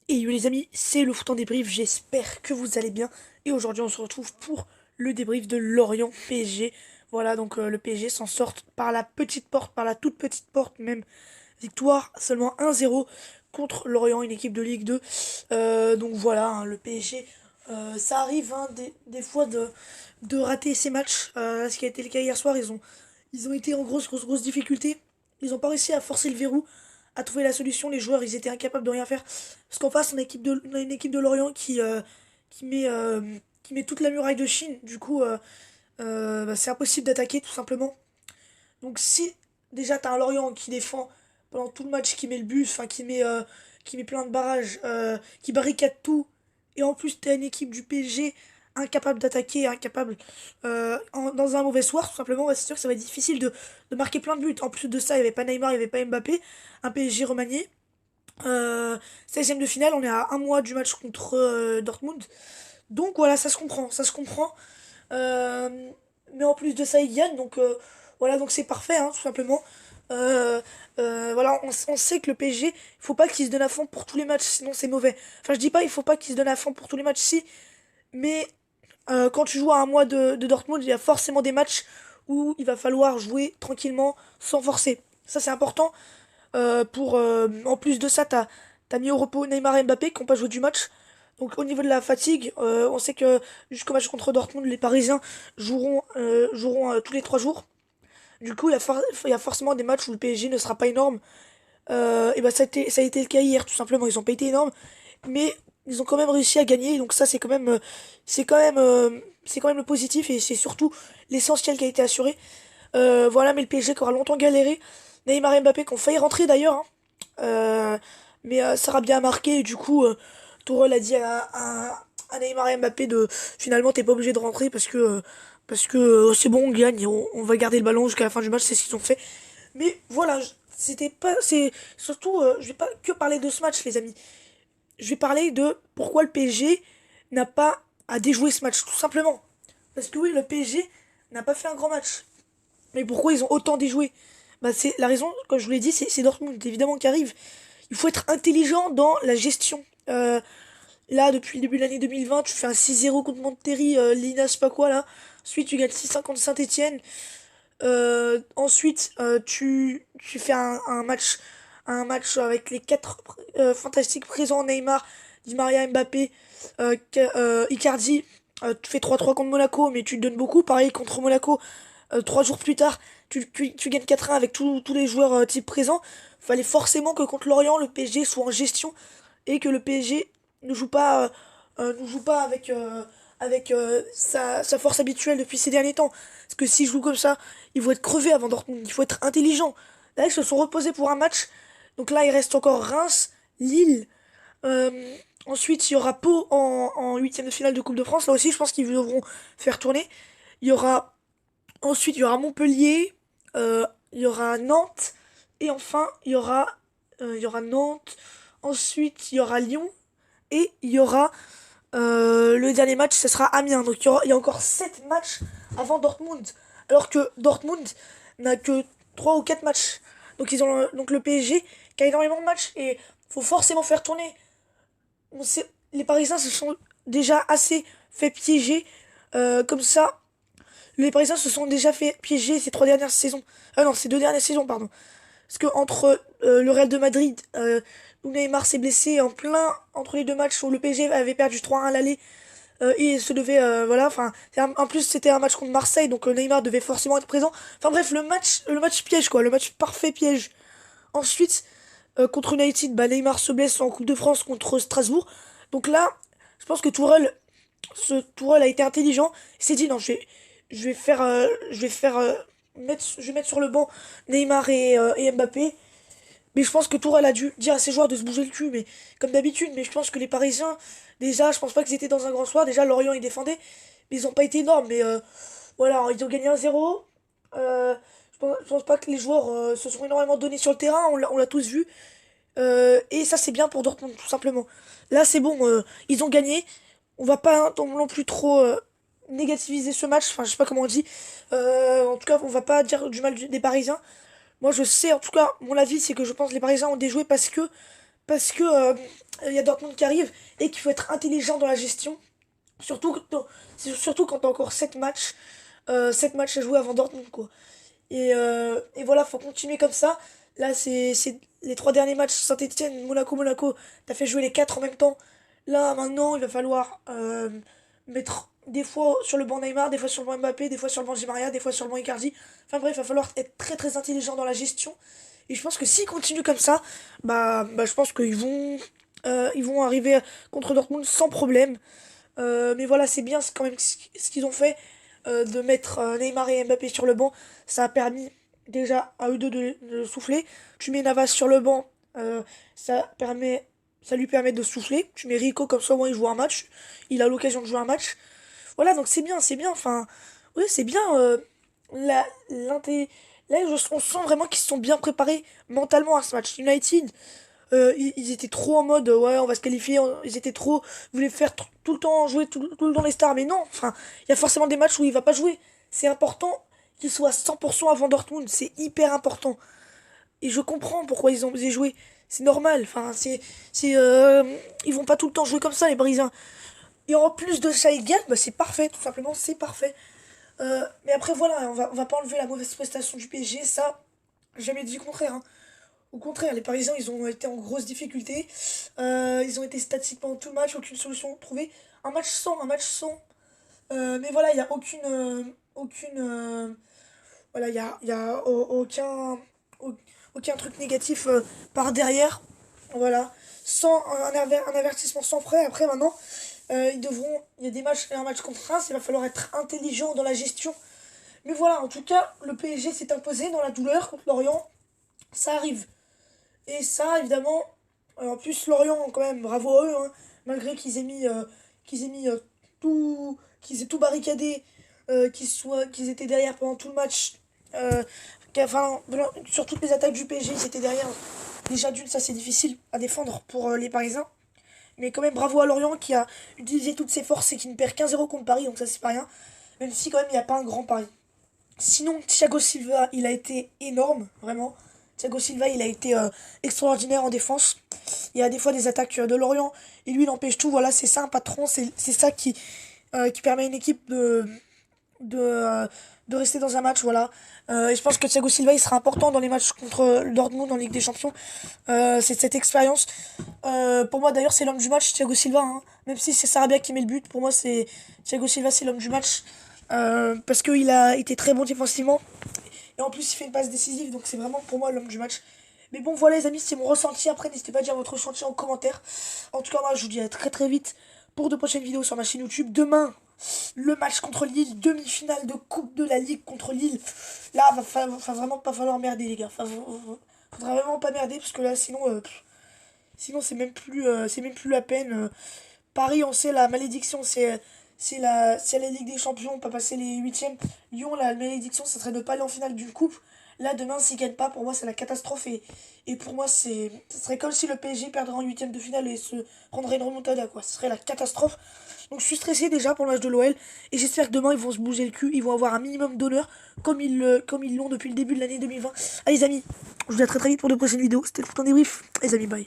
Et yo les amis, c'est le foot en débrief, j'espère que vous allez bien. Et aujourd'hui on se retrouve pour le débrief de Lorient PSG. Voilà, donc le PSG s'en sort par la petite porte, par la toute petite porte même. Victoire seulement 1-0 contre Lorient, une équipe de Ligue 2. Donc voilà, hein, le PSG, ça arrive hein, des fois de rater ces matchs. Ce qui a été le cas hier soir, ils ont été en grosse difficulté. Ils n'ont pas réussi à forcer le verrou, à trouver la solution. Les joueurs, ils étaient incapables de rien faire. Parce qu'en face, on a une équipe de Lorient qui met, euh, qui met toute la muraille de Chine. Du coup, bah, c'est impossible d'attaquer tout simplement. Donc si déjà t'as un Lorient qui défend pendant tout le match, qui met le but, enfin qui met plein de barrages, qui barricade tout, et en plus t'as une équipe du PSG incapable d'attaquer, incapable dans un mauvais soir, tout simplement, bah, c'est sûr que ça va être difficile de marquer plein de buts. En plus de ça, il n'y avait pas Neymar, il n'y avait pas Mbappé, un PSG remanié. 16e de finale, on est à un mois du match contre Dortmund. Donc voilà, ça se comprend, ça se comprend. Euh, mais en plus de ça, ils gagnent, donc voilà, donc c'est parfait, hein, tout simplement. Voilà, on sait que le PSG, il faut pas qu'il se donne à fond pour tous les matchs, sinon c'est mauvais. Enfin, je dis pas il faut pas qu'il se donne à fond pour tous les matchs, si, mais quand tu joues à un mois de Dortmund, il y a forcément des matchs où il va falloir jouer tranquillement, sans forcer. Ça, c'est important. En plus de ça, t'as mis au repos Neymar et Mbappé qui n'ont pas joué du match. Donc au niveau de la fatigue, on sait que jusqu'au match contre Dortmund, les Parisiens joueront tous les 3 jours. Du coup, il y a forcément des matchs où le PSG ne sera pas énorme. Et bah ça a été le cas hier, tout simplement. Ils ont pas été énormes, mais ils ont quand même réussi à gagner. Donc ça, c'est quand même le positif et c'est surtout l'essentiel qui a été assuré. Voilà, mais le PSG qui aura longtemps galéré. Neymar et Mbappé qui ont failli rentrer d'ailleurs, hein. Euh, mais Sarabia a marqué et du coup, Tourelle a dit à Neymar et Mbappé de finalement t'es pas obligé de rentrer parce que c'est bon, on gagne, et on va garder le ballon jusqu'à la fin du match, c'est ce qu'ils ont fait. Mais voilà, c'était pas, c'est surtout, je vais pas que parler de ce match, les amis. Je vais parler de pourquoi le PSG n'a pas à déjouer ce match, tout simplement. Parce que oui, le PSG n'a pas fait un grand match. Mais pourquoi ils ont autant déjoué? Bah c'est la raison, comme je vous l'ai dit, c'est Dortmund évidemment qui arrive. Il faut être intelligent dans la gestion. Là, depuis le début de l'année 2020, tu fais un 6-0 contre Monterrey, Lina, je sais pas quoi là. Ensuite, tu gagnes 6-1 contre Saint-Etienne. Ensuite, tu fais un match avec les quatre fantastiques présents, Neymar, Di Maria, Mbappé, Icardi. Tu fais 3-3 contre Monaco, mais tu te donnes beaucoup. Pareil contre Monaco, 3 jours plus tard, tu gagnes 4-1 avec tous les joueurs type présents. Fallait forcément que contre Lorient, le PSG soit en gestion et que le PSG ne joue pas avec sa force habituelle depuis ces derniers temps. Parce que s'ils jouent comme ça, ils vont être crevés avant Dortmund. Il faut être intelligent. Là, ils se sont reposés pour un match. Donc là, il reste encore Reims, Lille. Ensuite, il y aura Pau en huitième de finale de Coupe de France. Là aussi, je pense qu'ils devront faire tourner. Il y aura Ensuite, il y aura Montpellier, il y aura Nantes, et enfin, il y aura Nantes. Ensuite, il y aura Lyon, et il y aura le dernier match, ce sera Amiens. Donc il y a encore 7 matchs avant Dortmund. Alors que Dortmund n'a que 3 ou 4 matchs. Donc le PSG qui a énormément de matchs et faut forcément faire tourner. Les Parisiens se sont déjà assez fait piéger. Comme ça, les Parisiens se sont déjà fait piéger ces 3 dernières saisons. Ah non, ces 2 dernières saisons, pardon. Parce que entre le Real de Madrid, où Neymar s'est blessé en plein entre les deux matchs où le PSG avait perdu 3-1 à l'aller, et se devait, voilà, enfin, en plus c'était un match contre Marseille, donc Neymar devait forcément être présent. Enfin bref, le match piège quoi, le match parfait piège. Ensuite, contre United, bah, Neymar se blesse en Coupe de France contre Strasbourg. Donc là, je pense que Tourelle a été intelligent. Il s'est dit non, je vais mettre sur le banc Neymar et Mbappé. Mais je pense que Tourelle a dû dire à ses joueurs de se bouger le cul, mais comme d'habitude. Mais je pense que les Parisiens, déjà, je pense pas qu'ils étaient dans un grand soir. Déjà, Lorient, ils défendaient, mais ils ont pas été énormes. Mais voilà, ils ont gagné 1-0. Je pense pas que les joueurs se sont énormément donnés sur le terrain, on l'a tous vu. Et ça, c'est bien pour Dortmund, tout simplement. Là, c'est bon, ils ont gagné. On va pas non plus trop négativiser ce match. Enfin, je sais pas comment on dit. En tout cas, on va pas dire du mal des Parisiens. Moi, je sais, en tout cas, mon avis, c'est que je pense que les Parisiens ont déjoué parce que y a Dortmund qui arrive et qu'il faut être intelligent dans la gestion. Surtout, surtout quand t'as encore 7 matchs à jouer avant Dortmund, quoi. Et voilà, faut continuer comme ça. Là, c'est les 3 derniers matchs, Saint-Etienne, Monaco, Monaco. T'as fait jouer les 4 en même temps. Là, maintenant, il va falloir mettre des fois sur le banc Neymar, des fois sur le banc Mbappé, des fois sur le banc Di Maria, des fois sur le banc Icardi. Enfin bref, il va falloir être très très intelligent dans la gestion. Et je pense que s'ils continuent comme ça, je pense ils vont arriver contre Dortmund sans problème. Mais voilà, c'est bien quand même ce qu'ils ont fait de mettre Neymar et Mbappé sur le banc. Ça a permis déjà à eux deux de souffler. Tu mets Navas sur le banc, ça lui permet de souffler. Tu mets Rico comme ça, au moins il joue un match. Il a l'occasion de jouer un match. Voilà, donc c'est bien, c'est bien. Enfin, oui, c'est bien. La, l'inté- Là, on sent vraiment qu'ils se sont bien préparés mentalement à ce match. United, ils étaient trop en mode ouais, on va se qualifier. Ils étaient trop, ils voulaient faire tout le temps jouer tout le temps les stars. Mais non, enfin, il y a forcément des matchs où il va pas jouer. C'est important qu'il soit à 100% avant Dortmund. C'est hyper important. Et je comprends pourquoi ils ont osé jouer. C'est normal. Enfin, ils vont pas tout le temps jouer comme ça, les Parisiens. Et en plus de ça, ils gagnent, c'est parfait, tout simplement, c'est parfait. Mais après, voilà, on va pas enlever la mauvaise prestation du PSG, ça, j'ai jamais dit le contraire, hein. Au contraire, les Parisiens, ils ont été en grosse difficulté. Ils ont été statiques pendant tout le match, aucune solution trouvée. Un match sans. Mais voilà, il n'y a aucune. Voilà, il y a aucun truc négatif par derrière. Voilà. Sans un avertissement sans frais. Après, maintenant, il y a des matchs, un match contre Reims, il va falloir être intelligent dans la gestion. Mais voilà, en tout cas, le PSG s'est imposé dans la douleur contre Lorient. Ça arrive. Et ça, évidemment, en plus, Lorient, quand même, bravo à eux, hein, malgré qu'ils aient mis qu'ils aient tout barricadé, qu'ils étaient derrière pendant tout le match. euh, enfin, sur toutes les attaques du PSG, ils étaient derrière. Déjà, d'une, ça c'est difficile à défendre pour les Parisiens. Mais quand même, bravo à Lorient qui a utilisé toutes ses forces et qui ne perd qu'un 0 contre Paris, donc ça c'est pas rien. Même si quand même il n'y a pas un grand pari. Sinon, Thiago Silva, il a été énorme, vraiment. Thiago Silva, il a été extraordinaire en défense. Il y a des fois des attaques de Lorient, et lui, il empêche tout. Voilà, c'est ça un patron, c'est ça qui permet à une équipe de, euh, de rester dans un match. Voilà. Et je pense que Thiago Silva, il sera important dans les matchs contre le Dortmund en Ligue des Champions. C'est cette expérience. Pour moi, d'ailleurs, c'est l'homme du match, Thiago Silva, hein. Même si c'est Sarabia qui met le but, pour moi, c'est Thiago Silva, c'est l'homme du match. Parce qu'il a été très bon défensivement. Et en plus, il fait une passe décisive, donc c'est vraiment pour moi l'homme du match. Mais bon, voilà les amis, c'est mon ressenti. Après, n'hésitez pas à dire votre ressenti en commentaire. En tout cas, moi, je vous dis à très très vite pour de prochaines vidéos sur ma chaîne YouTube. Demain, le match contre Lille, demi-finale de Coupe de la Ligue contre Lille. Là, va vraiment pas falloir merder, les gars. Faudra vraiment pas merder, parce que là, sinon c'est même plus la peine. Paris, on sait, la malédiction, c'est la Ligue des Champions, pas passer les huitièmes. Lyon, la malédiction, ça serait de pas aller en finale d'une coupe. Là, demain, s'ils gagnent pas, pour moi, c'est la catastrophe. Et pour moi, ça serait comme si le PSG perdrait en huitième de finale et se prendrait une remontada, quoi. Ce serait la catastrophe. Donc, je suis stressé déjà pour le match de l'OL. Et j'espère que demain, ils vont se bouger le cul. Ils vont avoir un minimum d'honneur, comme ils l'ont depuis le début de l'année 2020. Allez, les amis, je vous dis à très très vite pour de prochaines vidéos. C'était le temps des briefs. Les amis, bye.